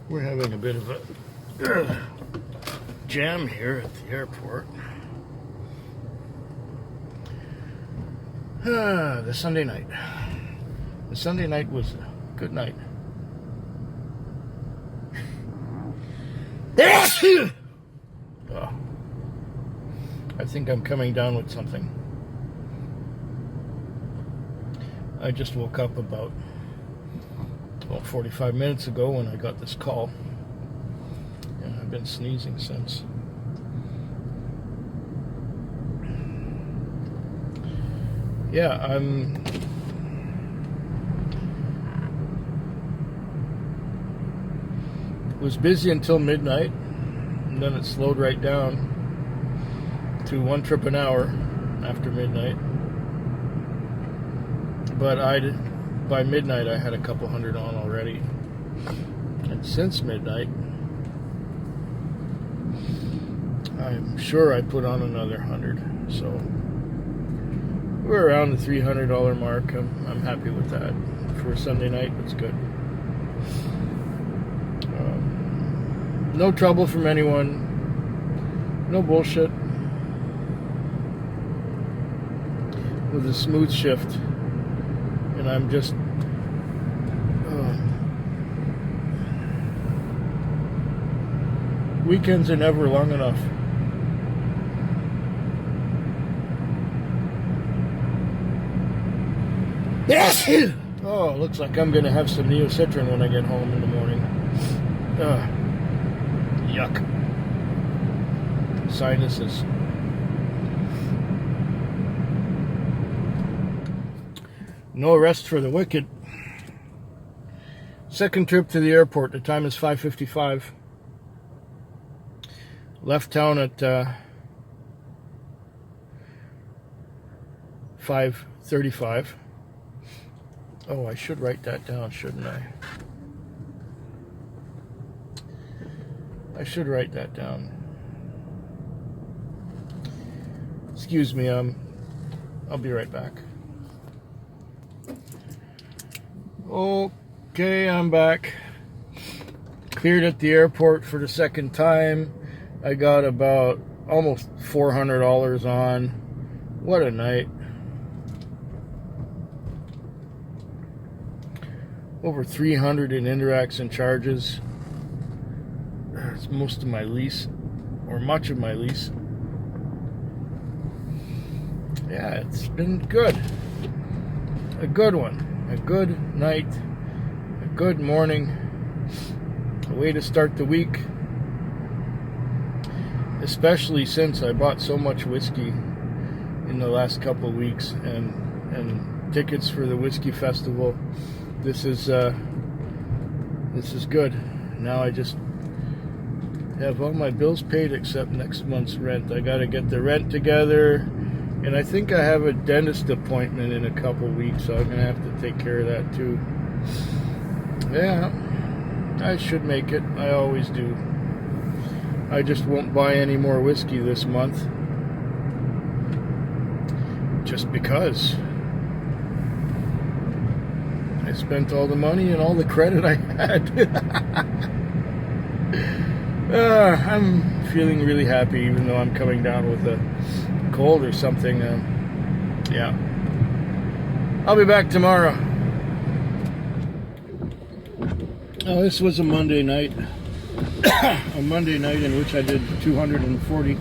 We're having a bit of a jam here at the airport. The Sunday night. The Sunday night was a good night. Oh, I think I'm coming down with something. I just woke up about 45 minutes ago when I got this call, and I've been sneezing since. Yeah, was busy until midnight, and then it slowed right down to one trip an hour after midnight. But by midnight I had a couple hundred on already, and since midnight I'm sure I put on another 100. So we're around the $300 mark. I'm happy with that for a Sunday night. It's good. No trouble from anyone. No bullshit. With a smooth shift. And I'm just weekends are never long enough. Oh, looks like I'm gonna have some Neocitrin when I get home in the morning. Yuck. Sinuses. No rest for the wicked. Second trip to the airport. The time is 5:55. Left town at 5:35. Oh, I should write that down, shouldn't I? I should write that down. Excuse me, I'll be right back. Okay, I'm back. Cleared at the airport for the second time. I got about almost $400 on. What a night. Over 300 in indirects and charges. It's most of my lease, or much of my lease. Yeah, it's been good. A good one. A good night. A good morning. A way to start the week. Especially since I bought so much whiskey in the last couple of weeks, and tickets for the whiskey festival. This is good. Now I just have all my bills paid except next month's rent. I got to get the rent together, and I think I have a dentist appointment in a couple weeks, so I'm going to have to take care of that too. Yeah, I should make it. I always do. I just won't buy any more whiskey this month, just because I spent all the money and all the credit I had. I'm feeling really happy, even though I'm coming down with a cold or something. Yeah. I'll be back tomorrow. Oh, this was a Monday night. A Monday night in which I did 240.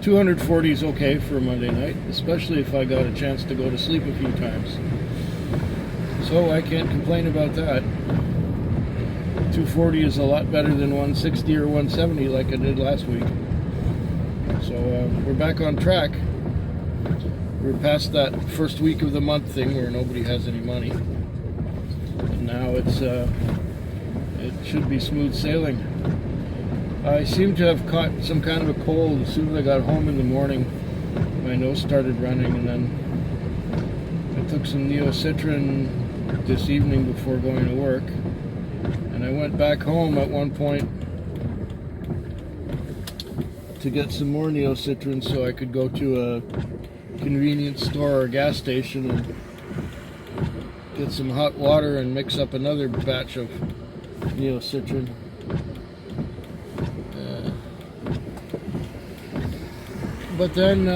240 is okay for a Monday night, especially if I got a chance to go to sleep a few times. So I can't complain about that. 240 is a lot better than 160 or 170 like I did last week. So we're back on track. We're past that first week of the month thing where nobody has any money. And now it should be smooth sailing. I seem to have caught some kind of a cold. As soon as I got home in the morning, my nose started running, and then I took some Neocitrin this evening before going to work. And I went back home at one point to get some more Neocitrin so I could go to a convenience store or gas station and get some hot water and mix up another batch of Neocitran. But then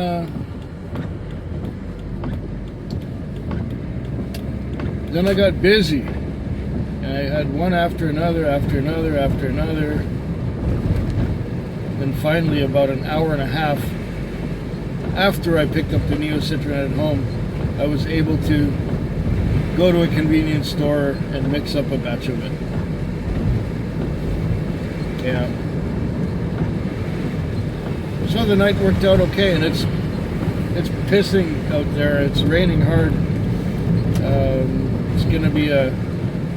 I got busy, and I had one after another. And finally, about an hour and a half after I picked up the Neocitran at home, I was able to go to a convenience store and mix up a batch of it. Yeah. So the night worked out okay, and it's pissing out there. It's raining hard. It's going to be a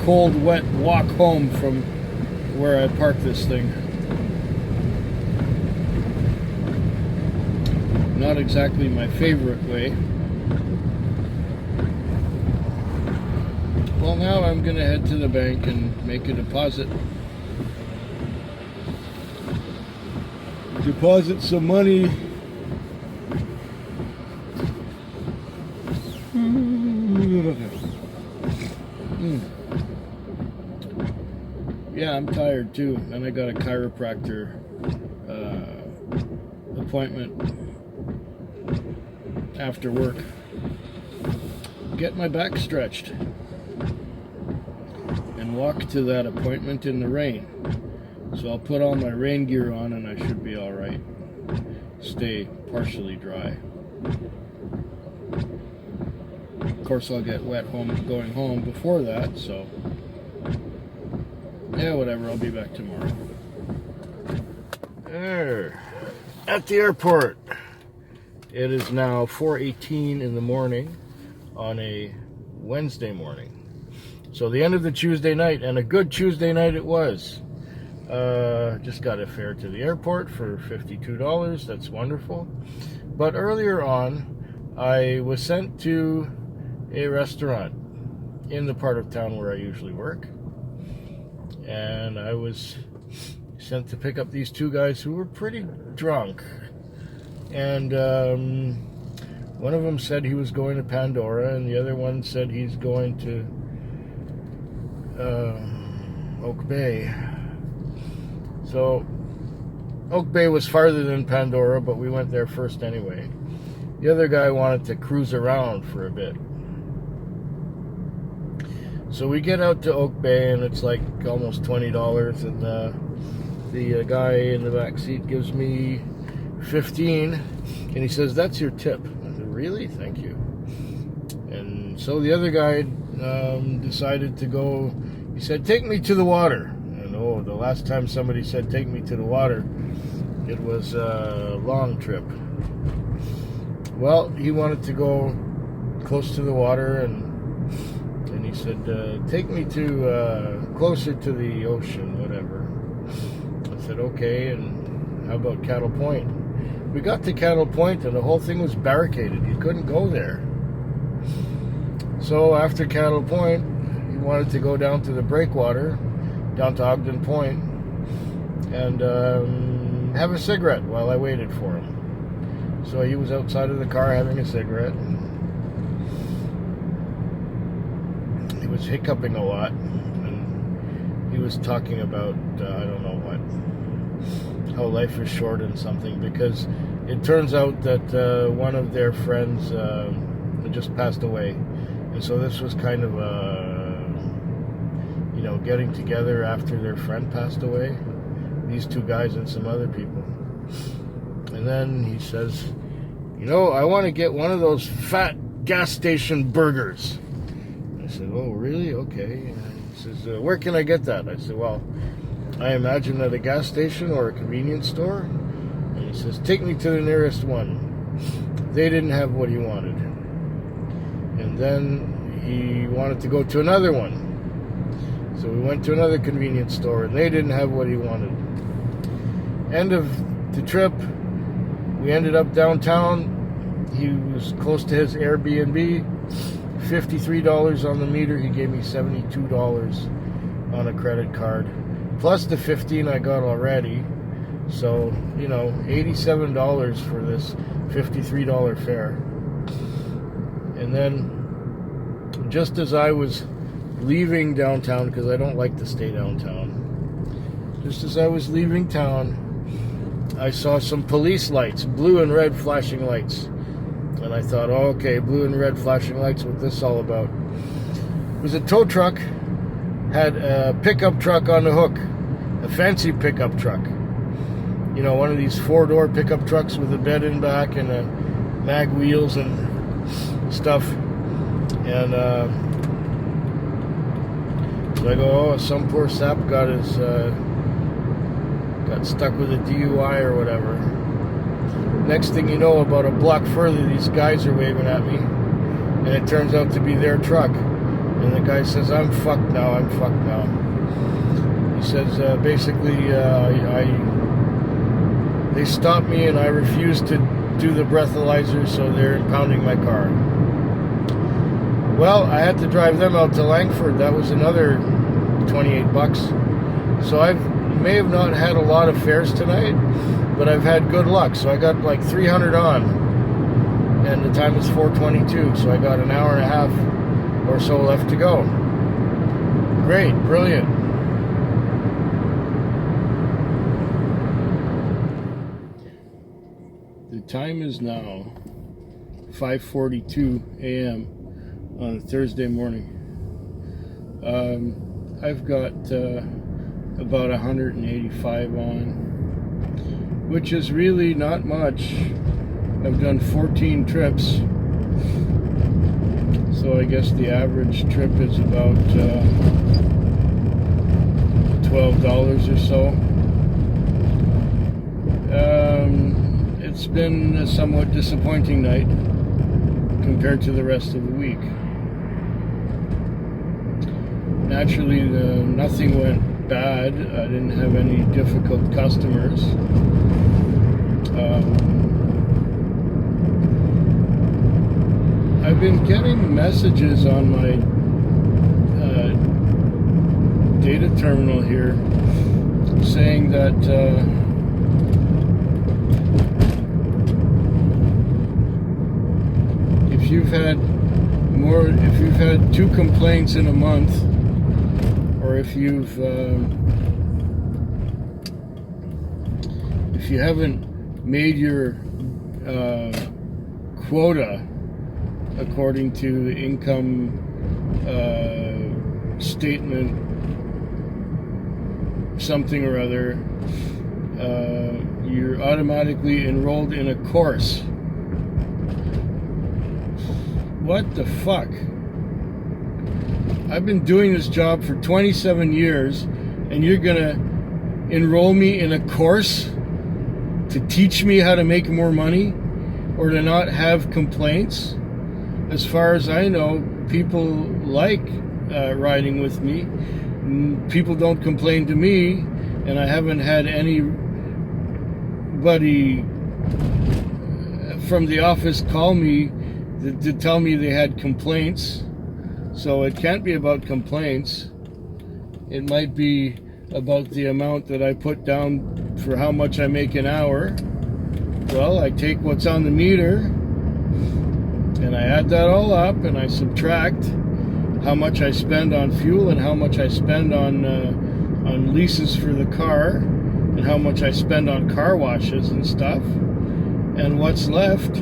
cold, wet walk home from where I parked this thing. Not exactly my favorite way. Well, now I'm going to head to the bank and make a deposit. Deposit some money. Yeah, I'm tired too. And I got a chiropractor appointment after work. Get my back stretched and walk to that appointment in the rain. So I'll put all my rain gear on and I should be alright. Stay partially dry. Of course I'll get wet going home before that, so yeah, whatever, I'll be back tomorrow. There, at the airport. It is now 4:18 in the morning on a Wednesday morning. So the end of the Tuesday night, and a good Tuesday night it was. Just got a fare to the airport for $52. That's wonderful. But earlier on, I was sent to a restaurant in the part of town where I usually work. And I was sent to pick up these two guys who were pretty drunk. And one of them said he was going to Pandora, and the other one said he's going to Oak Bay. So Oak Bay was farther than Pandora, but we went there first anyway. The other guy wanted to cruise around for a bit. So we get out to Oak Bay, and it's like almost $20, and the guy in the back seat gives me $15, and he says, "That's your tip." I said, "Really? Thank you." And so the other guy decided to go. He said, "Take me to the water." And oh, the last time somebody said, "Take me to the water," it was a long trip. Well, he wanted to go close to the water, and he said, "Take me to closer to the ocean, whatever." I said, "Okay, and how about Cattle Point?" We got to Cattle Point, and the whole thing was barricaded. You couldn't go there. So after Cattle Point, he wanted to go down to the breakwater, down to Ogden Point, and have a cigarette while I waited for him. So he was outside of the car having a cigarette. And he was hiccuping a lot, and he was talking about, I don't know what, how life is short and something, because it turns out that one of their friends had just passed away. And so this was kind of getting together after their friend passed away. These two guys and some other people. And then he says, "I want to get one of those fat gas station burgers." I said, "Oh, really? Okay." And he says, "Where can I get that?" I said, "Well, I imagine at a gas station or a convenience store." And he says, "Take me to the nearest one." They didn't have what he wanted. And then he wanted to go to another one. So we went to another convenience store, and they didn't have what he wanted. End of the trip, we ended up downtown. He was close to his Airbnb. $53 on the meter. He gave me $72 on a credit card, plus the $15 I got already. So, $87 for this $53 fare. And then just as I was leaving downtown, because I don't like to stay downtown, just as I was leaving town, I saw some police lights, blue and red flashing lights. And I thought, oh, okay, blue and red flashing lights, what this all about? It was a tow truck, had a pickup truck on the hook, a fancy pickup truck. You know, one of these 4-door pickup trucks with a bed in back and mag wheels and stuff. And so I go, oh, some poor sap got stuck with a DUI or whatever. Next thing you know, about a block further, these guys are waving at me, and it turns out to be their truck. And the guy says, I'm fucked now. He says, basically, they stopped me and I refused to do the breathalyzer, so they're impounding my car. Well, I had to drive them out to Langford. That was another $28. So I may have not had a lot of fares tonight, but I've had good luck. So I got like 300 on, and the time is 4:22, so I got an hour and a half or so left to go. Great, brilliant. The time is now 5:42 a.m. on a Thursday morning. I've got about 185 on, which is really not much. I've done 14 trips, so I guess the average trip is about $12 or so. It's been a somewhat disappointing night compared to the rest of the week. Naturally, nothing went bad. I didn't have any difficult customers. I've been getting messages on my data terminal here saying that if you've had 2 complaints in a month, or if you haven't made your quota according to the income statement something or other, you're automatically enrolled in a course. What the fuck? I've been doing this job for 27 years, and you're gonna enroll me in a course to teach me how to make more money or to not have complaints? As far as I know, people like riding with me. People don't complain to me, and I haven't had anybody from the office call me to tell me they had complaints. So it can't be about complaints. It might be about the amount that I put down for how much I make an hour. Well, I take what's on the meter and I add that all up, and I subtract how much I spend on fuel and how much I spend on leases for the car and how much I spend on car washes and stuff. And what's left,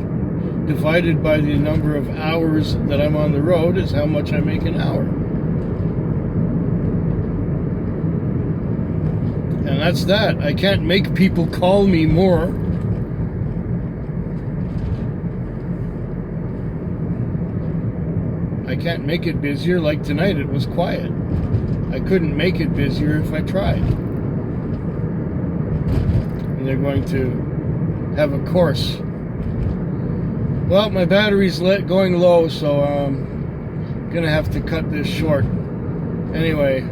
divided by the number of hours that I'm on the road, is how much I make an hour. And that's that. I can't make people call me more. I can't make it busier. Like tonight, it was quiet. I couldn't make it busier if I tried. And they're going to have a course. Well, my battery's going low, so I'm gonna have to cut this short. Anyway,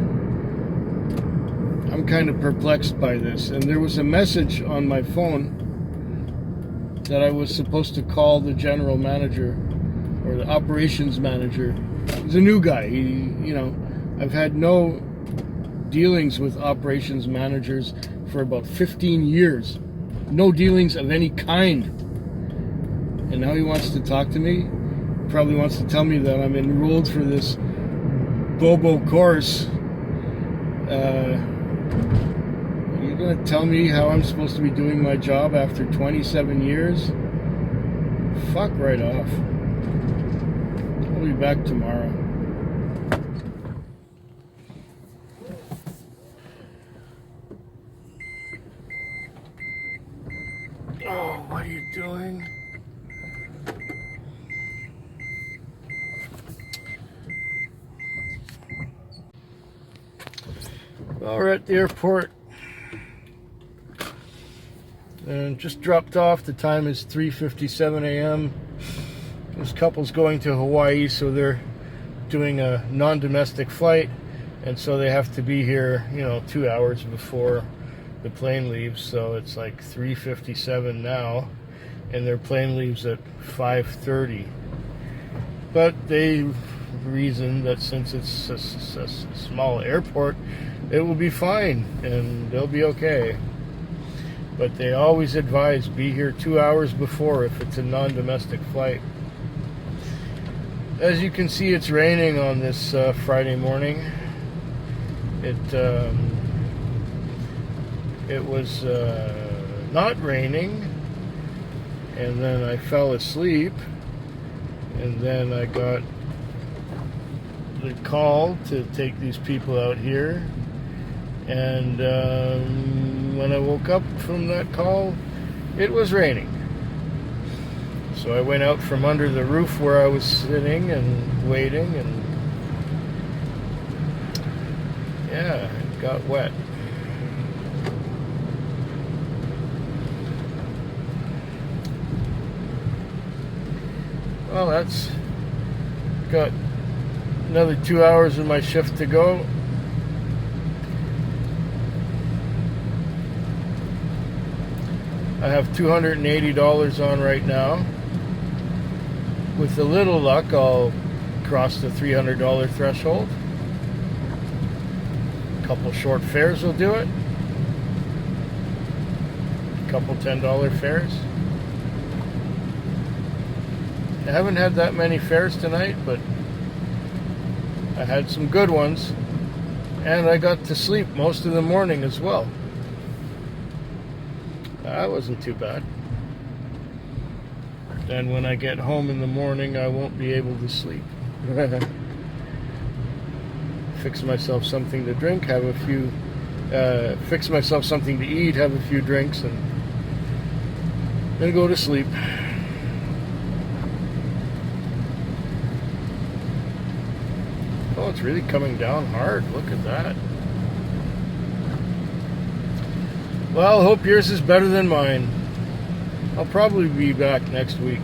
I'm kind of perplexed by this, and there was a message on my phone that I was supposed to call the general manager or the operations manager. He's a new guy. I've had no dealings with operations managers for about 15 years. No dealings of any kind. And now he wants to talk to me. probably wants to tell me that I'm enrolled for this Bobo course. Are you going to tell me how I'm supposed to be doing my job after 27 years? Fuck right off. I'll be back tomorrow. Oh, what are you doing? Well, we're at the airport and just dropped off. The time is 3:57 a.m. This couple's going to Hawaii, so they're doing a non-domestic flight, and so they have to be here, 2 hours before the plane leaves. So it's like 3:57 now, and their plane leaves at 5:30. But they reason that since it's a small airport, it will be fine and they'll be okay. But they always advise be here 2 hours before if it's a non-domestic flight. As you can see, it's raining on this Friday morning. It was not raining, and then I fell asleep, and then I got the call to take these people out here, and when I woke up from that call, it was raining. So I went out from under the roof where I was sitting and waiting, and yeah, it got wet. Well, that's got another 2 hours of my shift to go. I have $280 on right now. With a little luck, I'll cross the $300 threshold. A couple short fares will do it. A couple $10 fares. I haven't had that many fares tonight, but I had some good ones, and I got to sleep most of the morning as well. That wasn't too bad. Then when I get home in the morning, I won't be able to sleep. Fix myself something to drink, have a few, fix myself something to eat, have a few drinks, and then go to sleep. Oh, it's really coming down hard. Look at that. Well, I hope yours is better than mine. I'll probably be back next week.